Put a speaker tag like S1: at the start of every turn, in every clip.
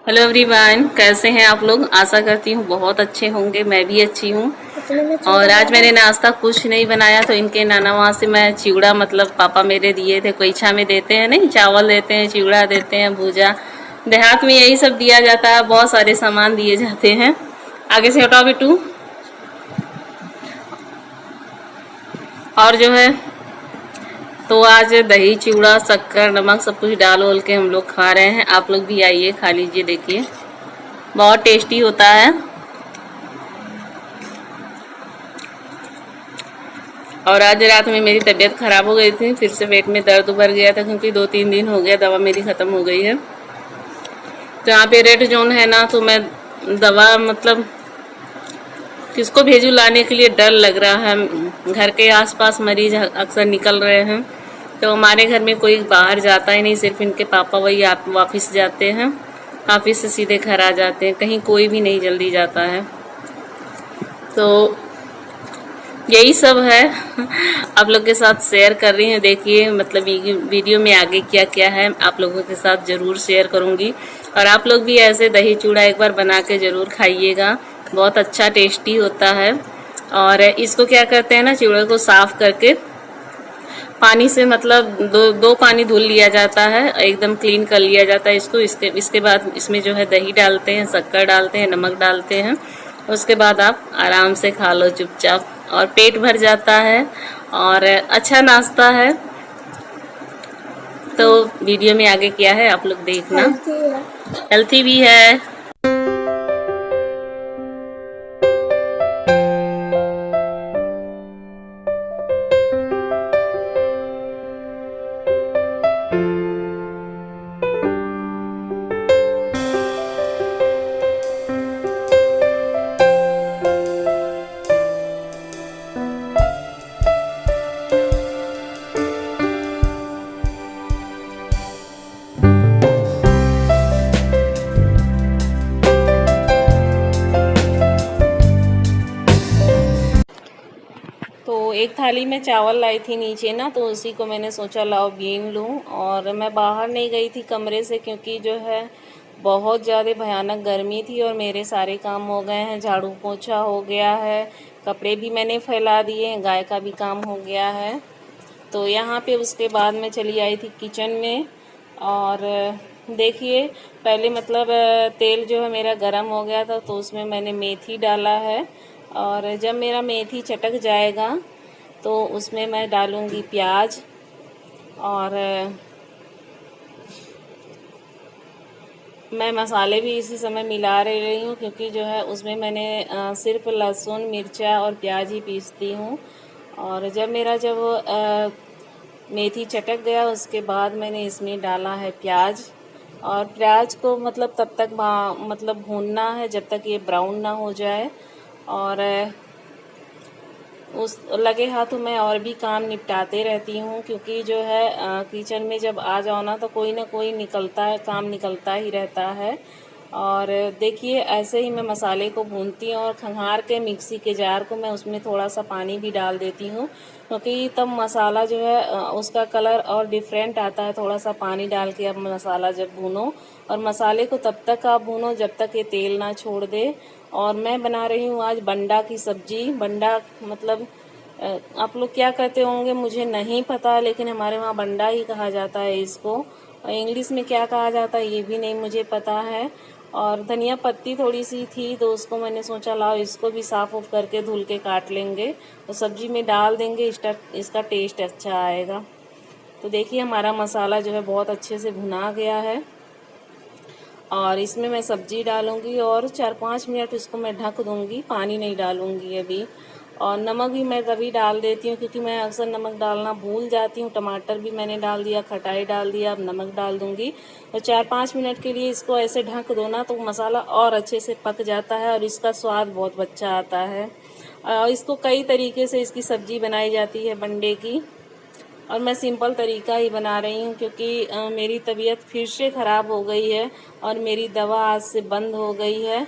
S1: Hello everyone, कैसे हैं आप लोग। आशा करती हूँ बहुत अच्छे होंगे। मैं भी अच्छी हूँ। और आज मैंने नाश्ता कुछ नहीं बनाया, तो इनके नाना वहाँ से मैं चिवड़ा, मतलब पापा मेरे दिए थे। कोईछा में देते हैं नहीं, चावल देते हैं, चिवड़ा देते हैं, भूजा। देहात में यही सब दिया जाता है, बहुत सारे सामान दिए जाते हैं। आगे से हटाओ बिट्टू। और जो है तो आज दही चिवड़ा शक्कर नमक सब कुछ डाल ओल के हम लोग खा रहे हैं। आप लोग भी आइए, खा लीजिए, देखिए बहुत टेस्टी होता है। और आज रात में मेरी तबीयत खराब हो गई थी, फिर से पेट में दर्द उभर गया था, क्योंकि 2-3 दिन हो गया दवा मेरी ख़त्म हो गई है। तो यहाँ पे रेड जोन है ना, तो मैं दवा मतलब किसको भेजूँ लाने के लिए, डर लग रहा है। घर के आसपास मरीज अक्सर निकल रहे हैं, तो हमारे घर में कोई बाहर जाता ही नहीं, सिर्फ इनके पापा वही ऑफिस जाते हैं, ऑफिस से सीधे घर आ जाते हैं, कहीं कोई भी नहीं जल्दी जाता है। तो यही सब है, आप लोग के साथ शेयर कर रही हूँ। देखिए मतलब वीडियो में आगे क्या क्या है आप लोगों के साथ ज़रूर शेयर करूँगी। और आप लोग भी ऐसे दही चूड़ा एक बार बना के ज़रूर खाइएगा, बहुत अच्छा टेस्टी होता है। और इसको क्या करते हैं ना, चिवड़े को साफ़ करके पानी से मतलब दो पानी धुल लिया जाता है, एकदम क्लीन कर लिया जाता है इसको। इसके बाद इसमें जो है दही डालते हैं, शक्कर डालते हैं, नमक डालते हैं। उसके बाद आप आराम से खा लो चुपचाप, और पेट भर जाता है और अच्छा नाश्ता है। तो वीडियो में आगे क्या है आप लोग देखना, हेल्थी भी है। तो एक थाली में चावल लाई थी नीचे ना, तो उसी को मैंने सोचा लाओ बीन लूँ। और मैं बाहर नहीं गई थी कमरे से, क्योंकि जो है बहुत ज़्यादा भयानक गर्मी थी और मेरे सारे काम हो गए हैं। झाड़ू पोछा हो गया है, कपड़े भी मैंने फैला दिए हैं, गाय का भी काम हो गया है। तो यहाँ पे उसके बाद मैं चली आई थी किचन में। और देखिए पहले मतलब तेल जो है मेरा गरम हो गया था, तो उसमें मैंने मेथी डाला है। और जब मेरा मेथी चटक जाएगा तो उसमें मैं डालूँगी प्याज। और मैं मसाले भी इसी समय मिला रही हूँ, क्योंकि जो है उसमें मैंने सिर्फ लहसुन मिर्चा और प्याज ही पीसती हूँ। और जब मेथी चटक गया, उसके बाद मैंने इसमें डाला है प्याज। और प्याज को मतलब तब तक मतलब भूनना है जब तक ये ब्राउन ना हो जाए। और उस लगे हाथों मैं और भी काम निपटाते रहती हूँ, क्योंकि जो है किचन में जब आ जाओ ना, तो कोई ना कोई काम निकलता ही रहता है। और देखिए ऐसे ही मैं मसाले को भूनती हूँ, और खंगार के मिक्सी के जार को मैं उसमें थोड़ा सा पानी भी डाल देती हूँ, क्योंकि तब मसाला जो है उसका कलर और डिफरेंट आता है। थोड़ा सा पानी डाल के अब मसाला जब भूनो, और मसाले को तब तक आप भूनो जब तक ये तेल ना छोड़ दे। और मैं बना रही हूँ आज बंडा की सब्जी। बंडा मतलब आप लोग क्या कहते होंगे मुझे नहीं पता, लेकिन हमारे वहाँ बंडा ही कहा जाता है इसको। इंग्लिश में क्या कहा जाता है ये भी नहीं मुझे पता है। और धनिया पत्ती थोड़ी सी थी, तो उसको मैंने सोचा लाओ इसको भी साफ़ उफ करके धुल के काट लेंगे और सब्जी में डाल देंगे, इसका टेस्ट अच्छा आएगा। तो देखिए हमारा मसाला जो है बहुत अच्छे से भुना गया है, और इसमें मैं सब्जी डालूंगी और 4-5 मिनट इसको मैं ढक दूंगी, पानी नहीं डालूंगी अभी। और नमक भी मैं कभी डाल देती हूँ, क्योंकि मैं अक्सर नमक डालना भूल जाती हूँ। टमाटर भी मैंने डाल दिया, खटाई डाल दिया, अब नमक डाल दूंगी। तो 4-5 मिनट के लिए इसको ऐसे ढक दो ना, तो मसाला और अच्छे से पक जाता है और इसका स्वाद बहुत अच्छा आता है। और इसको कई तरीके से इसकी सब्जी बनाई जाती है बंडे की, और मैं सिंपल तरीका ही बना रही हूँ, क्योंकि मेरी तबीयत फिर से ख़राब हो गई है और मेरी दवा आज से बंद हो गई है,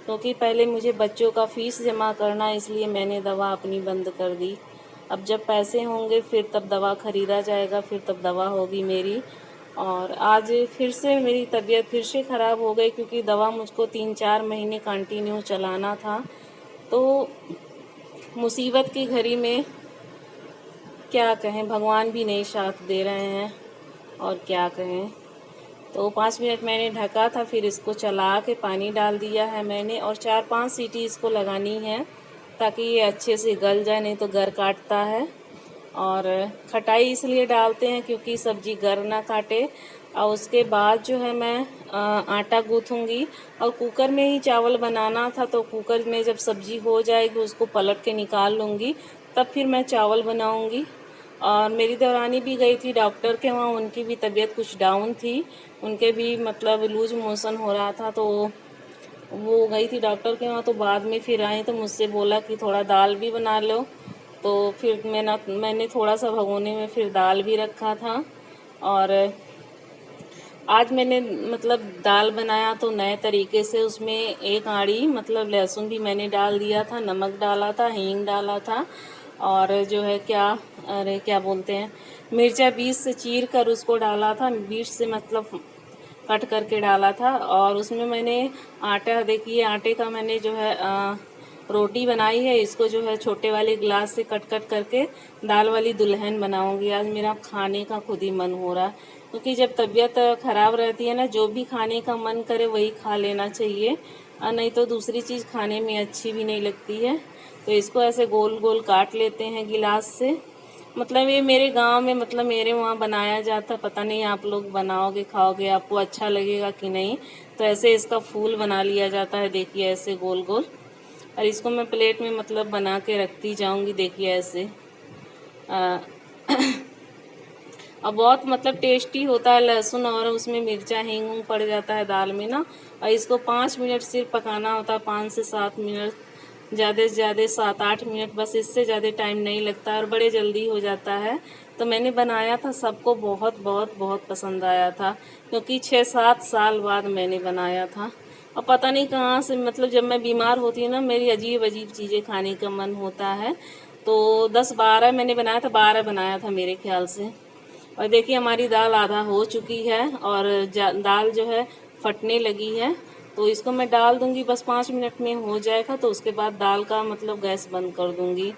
S1: क्योंकि पहले मुझे बच्चों का फ़ीस जमा करना, इसलिए मैंने दवा अपनी बंद कर दी। अब जब पैसे होंगे फिर तब दवा ख़रीदा जाएगा, फिर तब दवा होगी मेरी। और आज फिर से मेरी तबीयत फिर से ख़राब हो गई, क्योंकि दवा मुझको 3-4 महीने कंटिन्यू चलाना था। तो मुसीबत की घड़ी में क्या कहें, भगवान भी नहीं साथ दे रहे हैं और क्या कहें। तो 5 मिनट मैंने ढका था, फिर इसको चला के पानी डाल दिया है मैंने, और 4-5 सीटी इसको लगानी है ताकि ये अच्छे से गल जाए, नहीं तो गर काटता है। और खटाई इसलिए डालते हैं क्योंकि सब्जी गर ना काटे। और उसके बाद जो है मैं आटा गूँथूँगी, और कुकर में ही चावल बनाना था, तो कुकर में जब सब्जी हो जाएगी उसको पलट के निकाल लूँगी, तब फिर मैं चावल बनाऊँगी। और मेरी देवरानी भी गई थी डॉक्टर के वहाँ, उनकी भी तबीयत कुछ डाउन थी, उनके भी मतलब लूज मोशन हो रहा था, तो वो गई थी डॉक्टर के वहाँ। तो बाद में फिर आई तो मुझसे बोला कि थोड़ा दाल भी बना लो, तो फिर मैंने थोड़ा सा भगोने में फिर दाल भी रखा था। और आज मैंने मतलब दाल बनाया तो नए तरीके से, उसमें एक आड़ी मतलब लहसुन भी मैंने डाल दिया था, नमक डाला था, हींग डाला था, और जो है क्या बोलते हैं, मिर्चा बीच से चीर कर उसको डाला था, बीच से मतलब कट करके डाला था। और उसमें मैंने आटा, देखिए आटे का मैंने जो है रोटी बनाई है, इसको जो है छोटे वाले गिलास से कट करके दाल वाली दुल्हन बनाऊंगी। आज मेरा खाने का खुद ही मन हो रहा है, क्योंकि जब तबीयत ख़राब रहती है ना, जो भी खाने का मन करे वही खा लेना चाहिए, नहीं तो दूसरी चीज़ खाने में अच्छी भी नहीं लगती है। तो इसको ऐसे गोल गोल काट लेते हैं गिलास से। मतलब ये मेरे गांव में, मतलब मेरे वहाँ बनाया जाता, पता नहीं आप लोग बनाओगे खाओगे आपको अच्छा लगेगा कि नहीं। तो ऐसे इसका फूल बना लिया जाता है, देखिए ऐसे गोल गोल, और इसको मैं प्लेट में मतलब बना के रखती जाऊंगी, देखिए ऐसे। और बहुत मतलब टेस्टी होता है, लहसुन और उसमें मिर्चा हींग पड़ जाता है दाल में ना। और इसको 5 मिनट सिर्फ पकाना होता है, 5 से 7 मिनट, ज़्यादा से ज़्यादा 7-8 मिनट, बस इससे ज़्यादा टाइम नहीं लगता और बड़े जल्दी हो जाता है। तो मैंने बनाया था, सबको बहुत बहुत बहुत पसंद आया था, क्योंकि 6-7 साल बाद मैंने बनाया था। और पता नहीं कहाँ से, मतलब जब मैं बीमार होती हूँ ना, मेरी अजीब अजीब चीज़ें खाने का मन होता है। तो 10-12 मैंने बनाया था, 12 बनाया था मेरे ख्याल से। और देखिए हमारी दाल आधा हो चुकी है, और दाल जो है फटने लगी है, तो इसको मैं डाल दूंगी, बस 5 मिनट में हो जाएगा। तो उसके बाद दाल का मतलब गैस बंद कर दूंगी।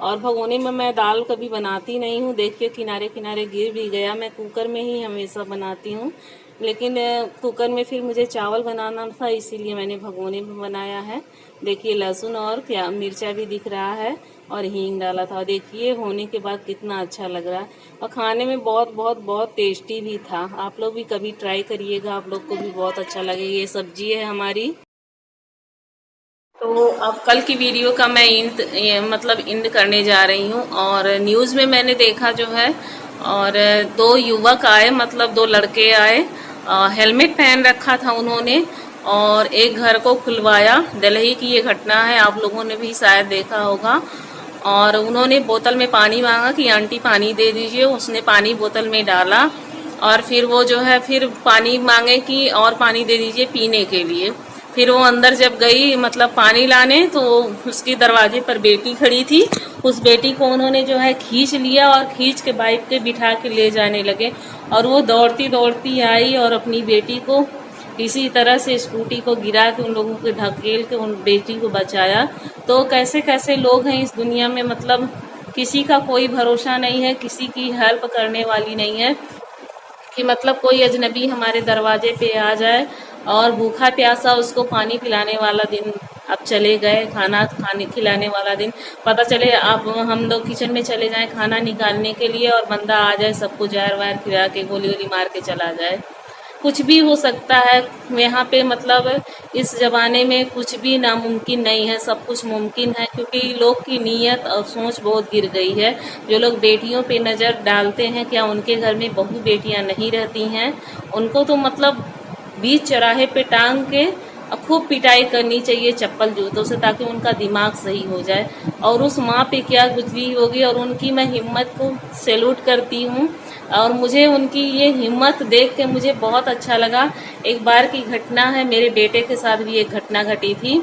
S1: और भगोने में मैं दाल कभी बनाती नहीं हूँ, देखिए किनारे किनारे गिर भी गया। मैं कुकर में ही हमेशा बनाती हूँ, लेकिन कुकर में फिर मुझे चावल बनाना था, इसीलिए मैंने भगोने में बनाया है। देखिए लहसुन और मिर्चा भी दिख रहा है, और हींग डाला था। देखिए होने के बाद कितना अच्छा लग रहा है, और खाने में बहुत बहुत बहुत टेस्टी भी था। आप लोग भी कभी ट्राई करिएगा, आप लोग को भी बहुत अच्छा लगेगा। ये सब्जी है हमारी। तो अब कल की वीडियो का मैं मतलब इंड करने जा रही हूँ। और न्यूज़ में मैंने देखा जो है, और 2 युवक आए, मतलब 2 लड़के आए, हेलमेट पहन रखा था उन्होंने, और एक घर को खुलवाया। दिल्ली की ये घटना है, आप लोगों ने भी शायद देखा होगा। और उन्होंने बोतल में पानी मांगा कि आंटी पानी दे दीजिए, उसने पानी बोतल में डाला, और फिर वो जो है फिर पानी मांगे कि और पानी दे दीजिए पीने के लिए। फिर वो अंदर जब गई मतलब पानी लाने, तो उसकी दरवाजे पर बेटी खड़ी थी, उस बेटी को उन्होंने जो है खींच लिया, और खींच के बाइक पे बिठा के ले जाने लगे। और वो दौड़ती दौड़ती आई और अपनी बेटी को इसी तरह से स्कूटी को गिरा के उन लोगों को ढकेल के उन बेटी को बचाया। तो कैसे कैसे लोग हैं इस दुनिया में, मतलब किसी का कोई भरोसा नहीं है, किसी की हेल्प करने वाली नहीं है, कि मतलब कोई अजनबी हमारे दरवाजे पे आ जाए और भूखा प्यासा उसको पानी पिलाने वाला दिन अब चले गए, खाने खिलाने वाला दिन। पता चले अब हम लोग किचन में चले जाएं खाना निकालने के लिए, और बंदा आ जाए सबको जहर वहर खिला के गोली वोली मार के चला जाए। कुछ भी हो सकता है यहाँ पे, मतलब इस ज़माने में कुछ भी नामुमकिन नहीं है, सब कुछ मुमकिन है, क्योंकि लोग की नीयत और सोच बहुत गिर गई है। जो लोग बेटियों पे नज़र डालते हैं, क्या उनके घर में बहू बेटियां नहीं रहती हैं? उनको तो मतलब बीच चौराहे पे टांग के खूब पिटाई करनी चाहिए चप्पल जूतों से, ताकि उनका दिमाग सही हो जाए। और उस माँ पे क्या गुजरी होगी, और उनकी मैं हिम्मत को सैल्यूट करती हूँ, और मुझे उनकी ये हिम्मत देख के मुझे बहुत अच्छा लगा। एक बार की घटना है, मेरे बेटे के साथ भी एक घटना घटी थी,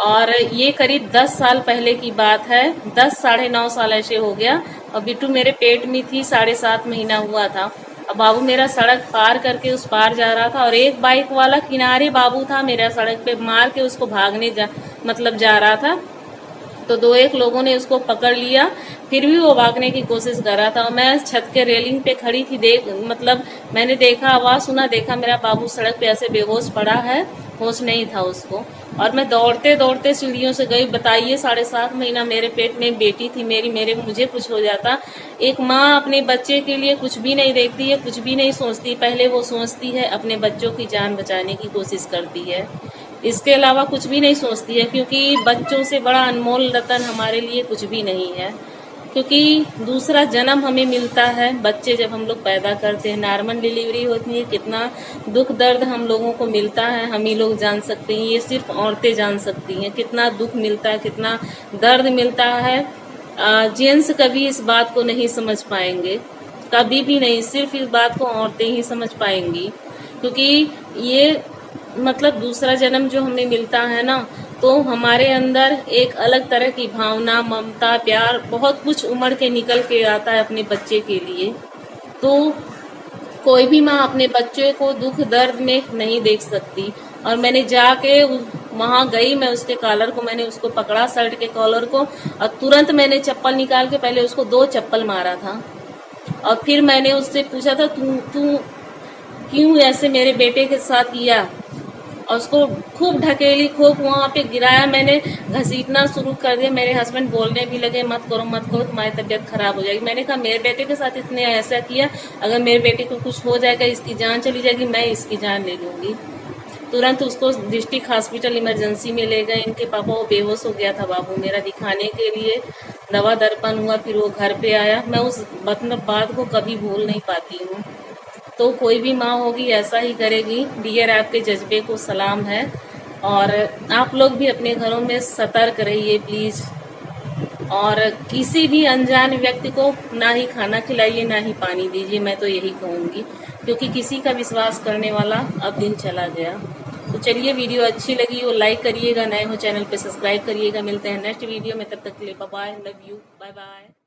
S1: और ये करीब 10 साल पहले की बात है, 10 साढ़े 9 साल ऐसे हो गया। और बिट्टू मेरे पेट में थी, 7.5 महीना हुआ था। अब बाबू मेरा सड़क पार करके उस पार जा रहा था और एक बाइक वाला किनारे बाबू था मेरा सड़क पे मार के उसको भागने जा रहा था। तो दो एक लोगों ने उसको पकड़ लिया, फिर भी वो भागने की कोशिश कर रहा था और मैं छत के रेलिंग पे खड़ी थी। मैंने देखा, आवाज सुना, देखा मेरा बाबू सड़क पे ऐसे बेहोश पड़ा है, होश नहीं था उसको। और मैं दौड़ते दौड़ते सीढ़ियों से गई। बताइए 7.5 महीना मेरे पेट में बेटी थी मेरी, मुझे कुछ हो जाता। एक माँ अपने बच्चे के लिए कुछ भी नहीं देखती है, कुछ भी नहीं सोचती। पहले वो सोचती है अपने बच्चों की जान बचाने की कोशिश करती है, इसके अलावा कुछ भी नहीं सोचती है, क्योंकि बच्चों से बड़ा अनमोल रतन हमारे लिए कुछ भी नहीं है। क्योंकि दूसरा जन्म हमें मिलता है, बच्चे जब हम लोग पैदा करते हैं, नॉर्मल डिलीवरी होती है, कितना दुख दर्द हम लोगों को मिलता है हम ही लोग जान सकते हैं। ये सिर्फ औरतें जान सकती हैं कितना दुख मिलता है, कितना दर्द मिलता है। जेंट्स कभी इस बात को नहीं समझ पाएंगे, कभी भी नहीं। सिर्फ इस बात को औरतें ही समझ पाएंगी, क्योंकि ये मतलब दूसरा जन्म जो हमें मिलता है ना, तो हमारे अंदर एक अलग तरह की भावना, ममता, प्यार, बहुत कुछ उमड़ के निकल के आता है अपने बच्चे के लिए। तो कोई भी माँ अपने बच्चे को दुख दर्द में नहीं देख सकती। और मैंने जाके वहां गई, मैं उसके कॉलर को, मैंने उसको पकड़ा, शर्ट के कॉलर को, और तुरंत मैंने चप्पल निकाल के पहले उसको 2 चप्पल मारा था। और फिर मैंने उससे पूछा था तू क्यों ऐसे मेरे बेटे के साथ किया, और उसको खूब ढकेली, खूब वहां पे गिराया, मैंने घसीटना शुरू कर दिया। मेरे हस्बैंड बोलने भी लगे मत करो तुम्हारी तबीयत खराब हो जाएगी। मैंने कहा मेरे बेटे के साथ इसने ऐसा किया, अगर मेरे बेटे को कुछ हो जाएगा, इसकी जान चली जाएगी, मैं इसकी जान ले लूंगी। तुरंत उसको डिस्ट्रिक्ट हॉस्पिटल इमरजेंसी में ले गए। इनके पापा, वो बेहोश हो गया था बाबू मेरा, दिखाने के लिए दवा दर्पण हुआ, फिर वो घर पे आया। मैं उस बात को कभी भूल नहीं पाती हूँ। तो कोई भी माँ होगी ऐसा ही करेगी। डियर, आपके जज्बे को सलाम है। और आप लोग भी अपने घरों में सतर्क रहिए प्लीज। और किसी भी अनजान व्यक्ति को ना ही खाना खिलाइए, ना ही पानी दीजिए, मैं तो यही कहूंगी, क्योंकि किसी का विश्वास करने वाला अब दिन चला गया। तो चलिए, वीडियो अच्छी लगी हो लाइक करिएगा, नए हो चैनल पे सब्सक्राइब करिएगा। मिलते हैं नेक्स्ट वीडियो में, तब तक के लिए bye bye, love you, bye bye.